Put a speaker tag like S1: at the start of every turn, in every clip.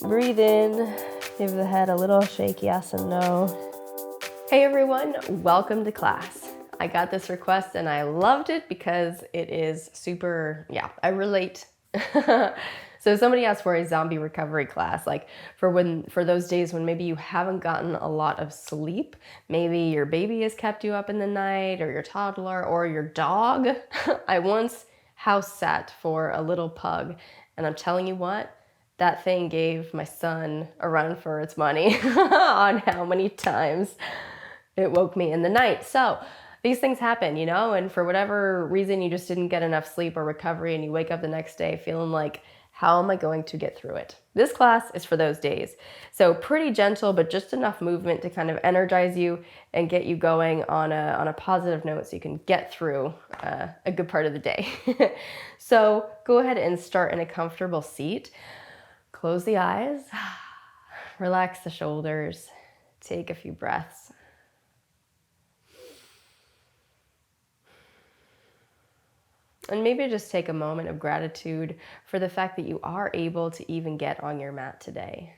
S1: Breathe in, give the head a little shake, yes and no. Hey everyone, welcome to class. I got this request and I loved it because it is super, I relate. So somebody asked for a zombie recovery class, like for those days when maybe you haven't gotten a lot of sleep, maybe your baby has kept you up in the night, or your toddler, or your dog. I once house sat for a little pug, and I'm telling you what, that thing gave my son a run for its money on how many times it woke me in the night. So these things happen, and for whatever reason you just didn't get enough sleep or recovery, and you wake up the next day feeling like, how am I going to get through it? This class is for those days. So pretty gentle, but just enough movement to kind of energize you and get you going on a positive note so you can get through a good part of the day. So go ahead and start in a comfortable seat. Close the eyes, relax the shoulders, take a few breaths. And maybe just take a moment of gratitude for the fact that you are able to even get on your mat today.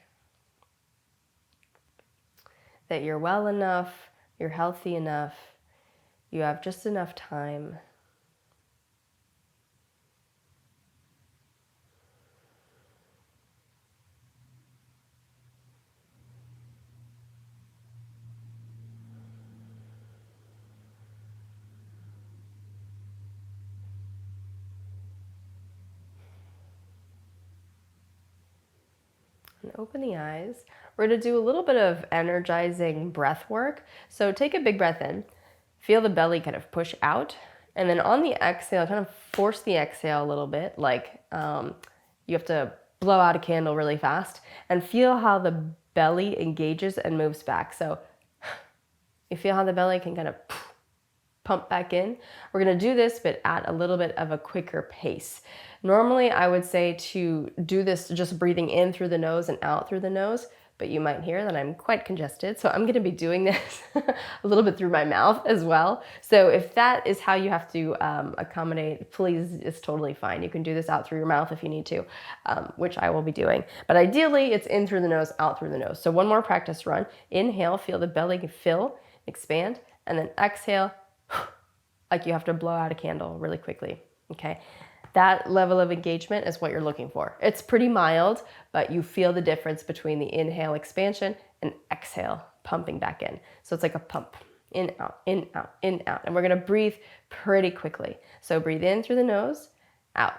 S1: That you're well enough, you're healthy enough, you have just enough time. And open the eyes. We're going to do a little bit of energizing breath work. So take a big breath in. Feel the belly kind of push out. And then on the exhale, kind of force the exhale a little bit, like you have to blow out a candle really fast. And feel how the belly engages and moves back. So you feel how the belly can kind of pump back in. We're going to do this, but at a little bit of a quicker pace. Normally, I would say to do this just breathing in through the nose and out through the nose, but you might hear that I'm quite congested, so I'm going to be doing this a little bit through my mouth as well. So if that is how you have to accommodate, please, it's totally fine. You can do this out through your mouth if you need to, which I will be doing. But ideally, it's in through the nose, out through the nose. So one more practice run. Inhale, feel the belly fill, expand, and then exhale, like you have to blow out a candle really quickly, okay? That level of engagement is what you're looking for. It's pretty mild, but you feel the difference between the inhale expansion and exhale pumping back in. So it's like a pump, in, out, in, out, in, out. And we're gonna breathe pretty quickly. So breathe in through the nose, out.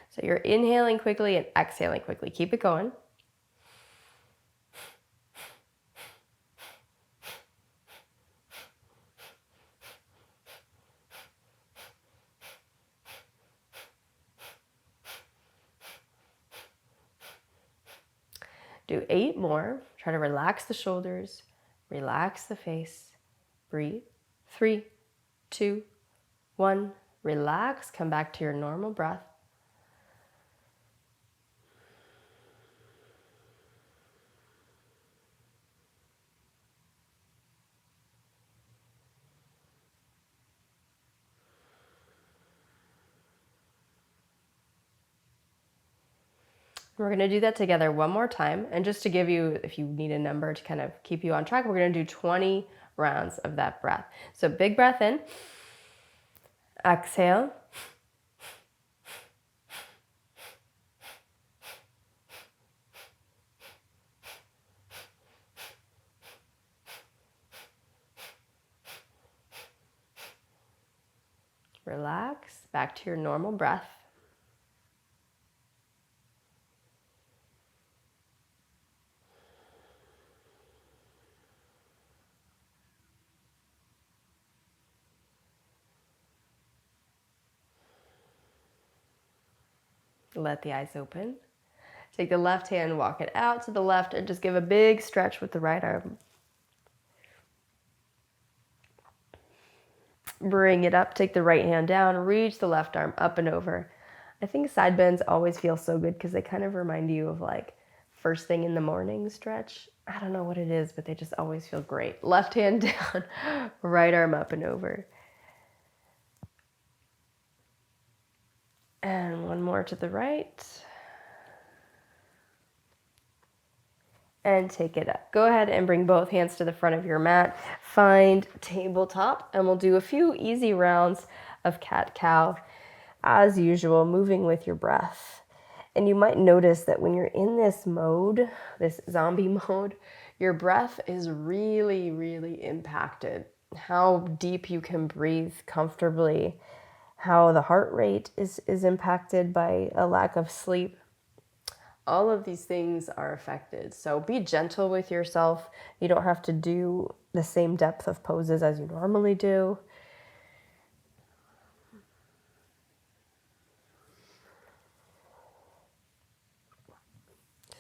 S1: So you're inhaling quickly and exhaling quickly. Keep it going. Do 8 more. Try to relax the shoulders, relax the face. Breathe. 3, 2, 1. Relax. Come back to your normal breath. We're going to do that together one more time. And just to give you, if you need a number to kind of keep you on track, we're going to do 20 rounds of that breath. So big breath in, exhale. Relax, back to your normal breath. Let the eyes open. Take the left hand, walk it out to the left, and just give a big stretch with the right arm. Bring it up, take the right hand down, reach the left arm up and over. I think side bends always feel so good because they kind of remind you of like first thing in the morning stretch. I don't know what it is, but they just always feel great. Left hand down, right arm up and over. And one more to the right. And take it up. Go ahead and bring both hands to the front of your mat. Find tabletop, and we'll do a few easy rounds of cat-cow. As usual, moving with your breath. And you might notice that when you're in this mode, this zombie mode, your breath is really, really impacted. How deep you can breathe comfortably, how the heart rate is impacted by a lack of sleep. All of these things are affected. So be gentle with yourself. You don't have to do the same depth of poses as you normally do.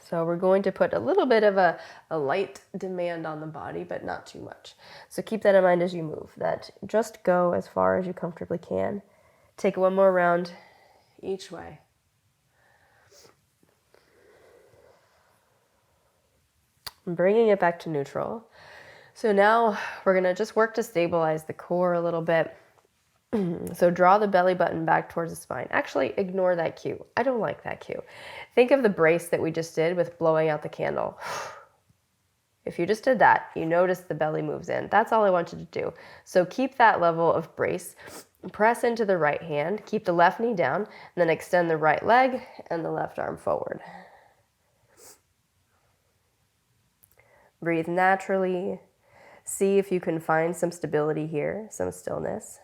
S1: So we're going to put a little bit of a light demand on the body, but not too much. So keep that in mind as you move, that just go as far as you comfortably can. Take one more round each way. Bringing it back to neutral. So now we're going to just work to stabilize the core a little bit. So draw the belly button back towards the spine. Actually, ignore that cue. I don't like that cue. Think of the brace that we just did with blowing out the candle. If you just did that, you notice the belly moves in. That's all I want you to do. So keep that level of brace. Press into the right hand. Keep the left knee down. And then extend the right leg and the left arm forward. Breathe naturally. See if you can find some stability here, some stillness.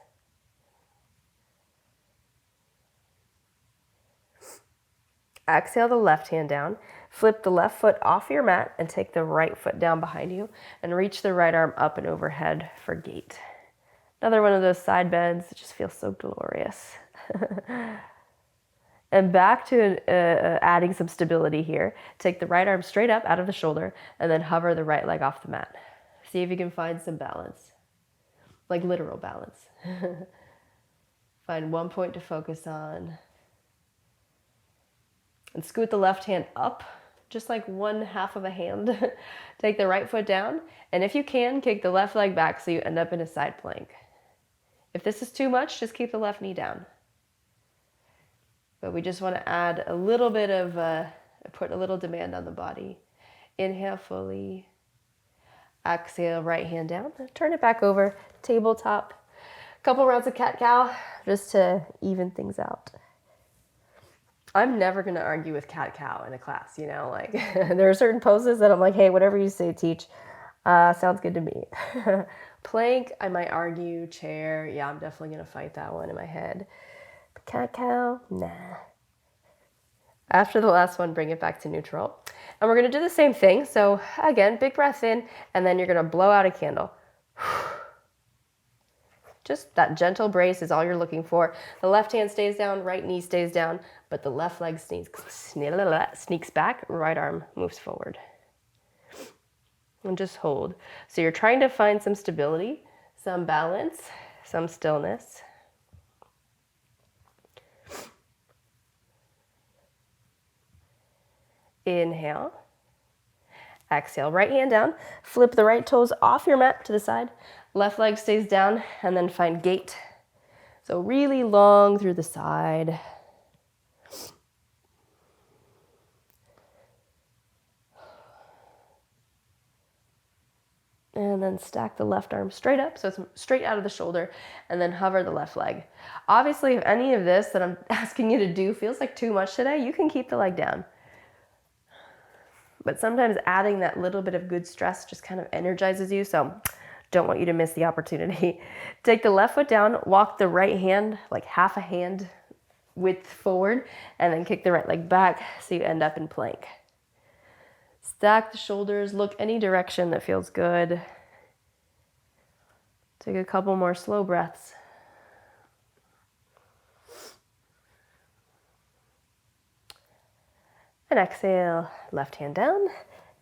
S1: Exhale the left hand down. Flip the left foot off your mat and take the right foot down behind you and reach the right arm up and overhead for gate. Another one of those side bends. It just feels so glorious. And back to adding some stability here. Take the right arm straight up out of the shoulder and then hover the right leg off the mat. See if you can find some balance, like literal balance. Find one point to focus on. And scoot the left hand up, just like one half of a hand. Take the right foot down, and if you can, kick the left leg back so you end up in a side plank. If this is too much, just keep the left knee down. But we just want to add a little bit of, put a little demand on the body. Inhale fully. Exhale, right hand down. Turn it back over, tabletop. A couple rounds of cat-cow, just to even things out. I'm never going to argue with cat-cow in a class, you know, like there are certain poses that I'm like, hey, whatever you say, teach, sounds good to me. Plank, I might argue. Chair, yeah, I'm definitely going to fight that one in my head. But cat-cow, nah. After the last one, bring it back to neutral. And we're going to do the same thing. So again, big breath in, and then you're going to blow out a candle. Just that gentle brace is all you're looking for. The left hand stays down, right knee stays down, but the left leg sneaks back, right arm moves forward. And just hold. So you're trying to find some stability, some balance, some stillness. Inhale. Exhale, right hand down. Flip the right toes off your mat to the side. Left leg stays down, and then find gate. So really long through the side. And then stack the left arm straight up, so it's straight out of the shoulder, and then hover the left leg. Obviously, if any of this that I'm asking you to do feels like too much today, you can keep the leg down. But sometimes adding that little bit of good stress just kind of energizes you, so don't want you to miss the opportunity. Take the left foot down, walk the right hand like half a hand width forward, and then kick the right leg back so you end up in plank. Stack the shoulders, look any direction that feels good. Take a couple more slow breaths. And exhale, left hand down.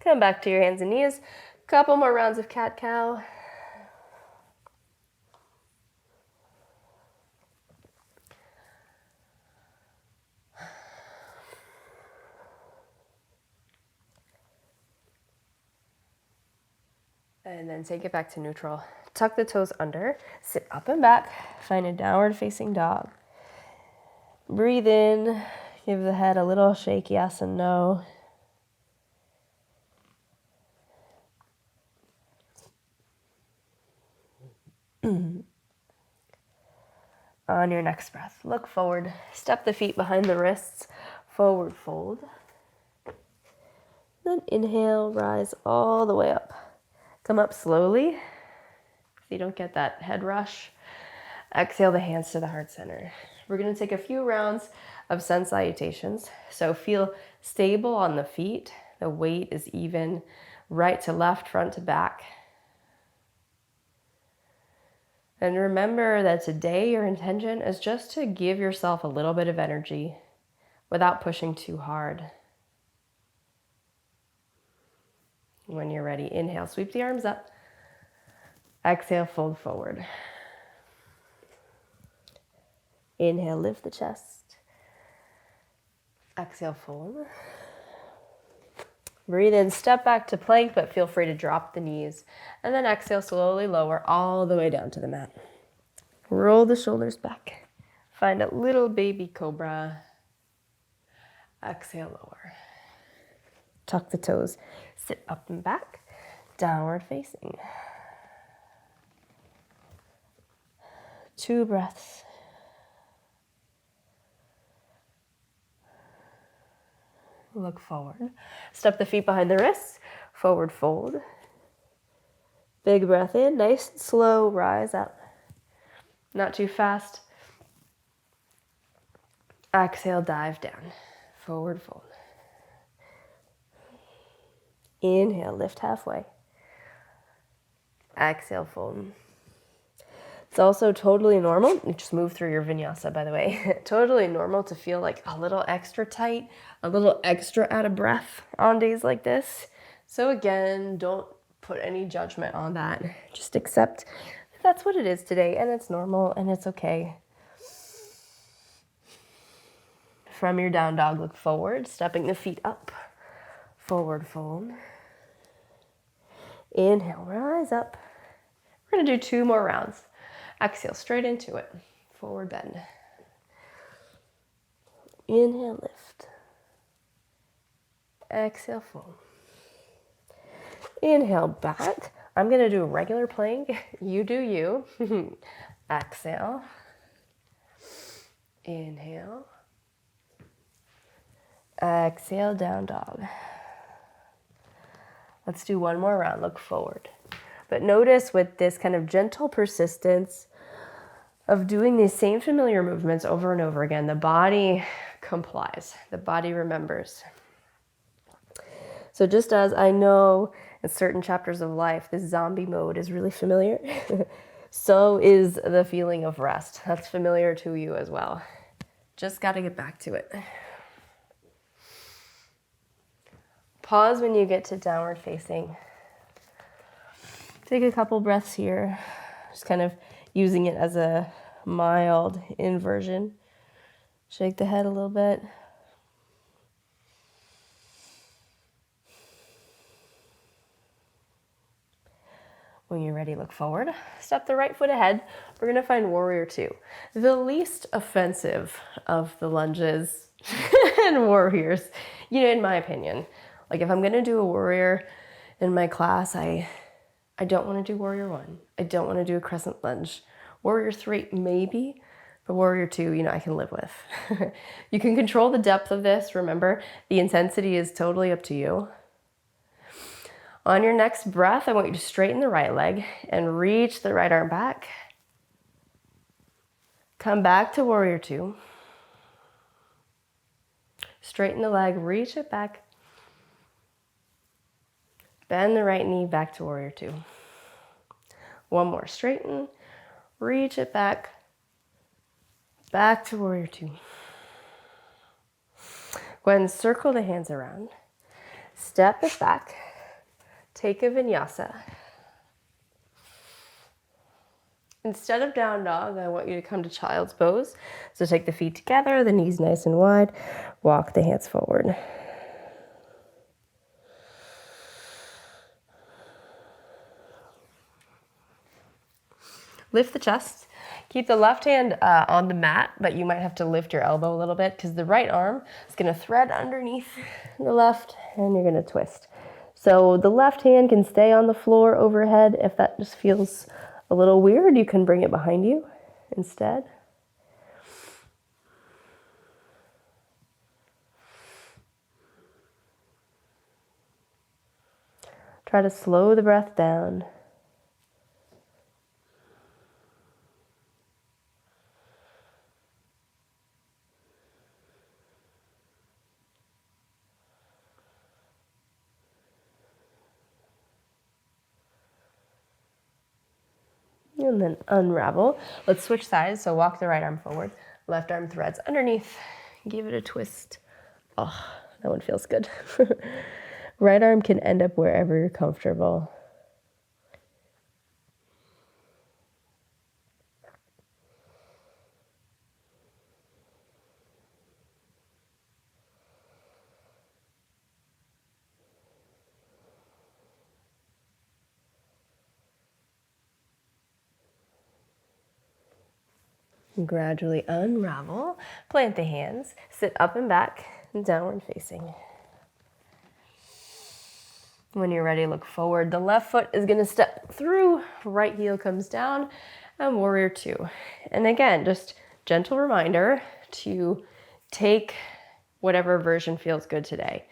S1: Come back to your hands and knees. Couple more rounds of cat-cow. And then take it back to neutral. Tuck the toes under, sit up and back, find a downward facing dog. Breathe in, give the head a little shake, yes and no. On your next breath, look forward, step the feet behind the wrists, forward fold. Then inhale, rise all the way up. Come up slowly, so you don't get that head rush. Exhale the hands to the heart center. We're gonna take a few rounds of sun salutations. So feel stable on the feet. The weight is even, right to left, front to back. And remember that today your intention is just to give yourself a little bit of energy without pushing too hard. When you're ready, inhale, sweep the arms up. Exhale, fold forward. Inhale, lift the chest. Exhale, fold. Breathe in, step back to plank, but feel free to drop the knees. And then exhale, slowly lower all the way down to the mat. Roll the shoulders back. Find a little baby cobra. Exhale, lower. Tuck the toes. Sit up and back. Downward facing. 2 breaths. Look forward. Step the feet behind the wrists. Forward fold. Big breath in. Nice and slow. Rise up. Not too fast. Exhale, dive down. Forward fold. Inhale, lift halfway. Exhale, fold. It's also totally normal. You just move through your vinyasa, by the way. Totally normal to feel like a little extra tight, a little extra out of breath on days like this. So again, don't put any judgment on that. Just accept that's what it is today, and it's normal, and it's okay. From your down dog, look forward, stepping the feet up. Forward fold. Inhale, rise up. We're gonna do 2 more rounds. Exhale, straight into it. Forward bend. Inhale, lift. Exhale, fold. Inhale, back. I'm gonna do a regular plank. You do you. Exhale. Inhale. Exhale, down dog. Let's do 1 more round. Look forward. But notice with this kind of gentle persistence of doing these same familiar movements over and over again, the body complies. The body remembers. So just as I know in certain chapters of life, this zombie mode is really familiar, so is the feeling of rest. That's familiar to you as well. Just got to get back to it. Pause when you get to downward facing. Take a couple breaths here, just kind of using it as a mild inversion. Shake the head a little bit. When you're ready, look forward. Step the right foot ahead. We're going to find warrior 2. The least offensive of the lunges and warriors, in my opinion. Like if I'm going to do a warrior in my class, I don't want to do warrior 1. I don't want to do a crescent lunge. Warrior 3, maybe, but warrior 2, I can live with. You can control the depth of this. Remember, the intensity is totally up to you. On your next breath, I want you to straighten the right leg and reach the right arm back. Come back to warrior 2. Straighten the leg, reach it back. Bend the right knee back to warrior 2. 1 more, straighten, reach it back. Back to warrior 2. Go ahead and circle the hands around. Step it back. Take a vinyasa. Instead of down dog, I want you to come to child's pose. So take the feet together, the knees nice and wide. Walk the hands forward. Lift the chest. Keep the left hand on the mat, but you might have to lift your elbow a little bit because the right arm is going to thread underneath the left and you're going to twist. So the left hand can stay on the floor overhead. If that just feels a little weird, you can bring it behind you instead. Try to slow the breath down. And then unravel. Let's switch sides. So walk the right arm forward. Left arm threads underneath. Give it a twist. Oh, that one feels good. Right arm can end up wherever you're comfortable. Gradually unravel. Plant the hands. Sit up and back. Downward facing. When you're ready, look forward. The left foot is going to step through. Right heel comes down. And warrior two. And again, just gentle reminder to take whatever version feels good today.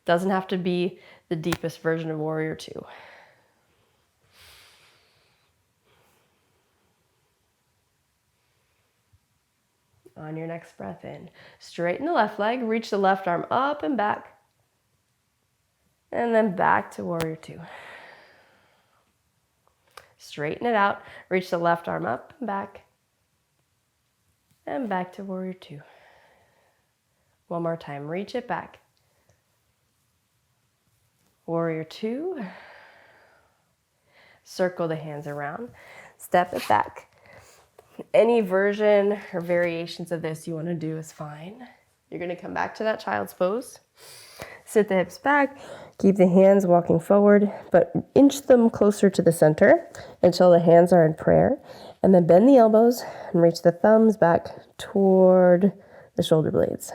S1: Doesn't have to be the deepest version of warrior two. On your next breath in, straighten the left leg, reach the left arm up and back, and then back to warrior two. Straighten it out, reach the left arm up and back to warrior two. One more time, reach it back. Warrior two. Circle the hands around, step it back. Any version or variations of this you want to do is fine. You're going to come back to that child's pose. Sit the hips back, keep the hands walking forward, but inch them closer to the center until the hands are in prayer. And then bend the elbows and reach the thumbs back toward the shoulder blades.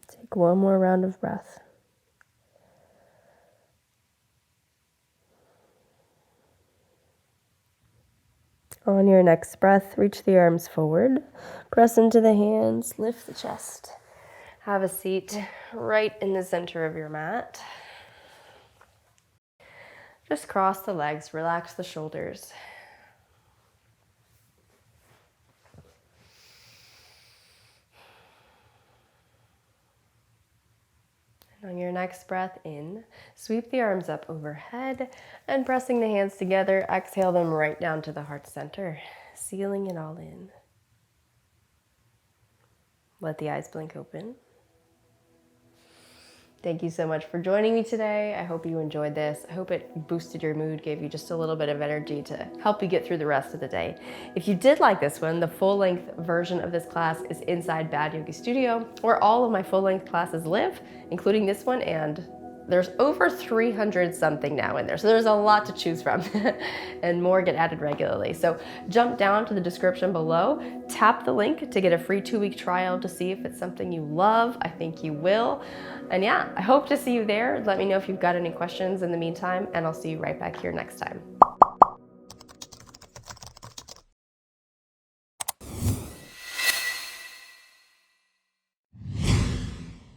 S1: Take one more round of breath. On your next breath, reach the arms forward, press into the hands, lift the chest. Have a seat right in the center of your mat. Just cross the legs, relax the shoulders. On your next breath in, sweep the arms up overhead and pressing the hands together, exhale them right down to the heart center, sealing it all in. Let the eyes blink open. Thank you so much for joining me today. I hope you enjoyed this. I hope it boosted your mood, gave you just a little bit of energy to help you get through the rest of the day. If you did like this one, the full-length version of this class is inside Bad Yogi Studio, where all of my full-length classes live, including this one, and there's over 300 something now in there. So there's a lot to choose from and more get added regularly. So jump down to the description below, tap the link to get a free 2-week trial to see if it's something you love. I think you will. And yeah, I hope to see you there. Let me know if you've got any questions in the meantime, and I'll see you right back here next time.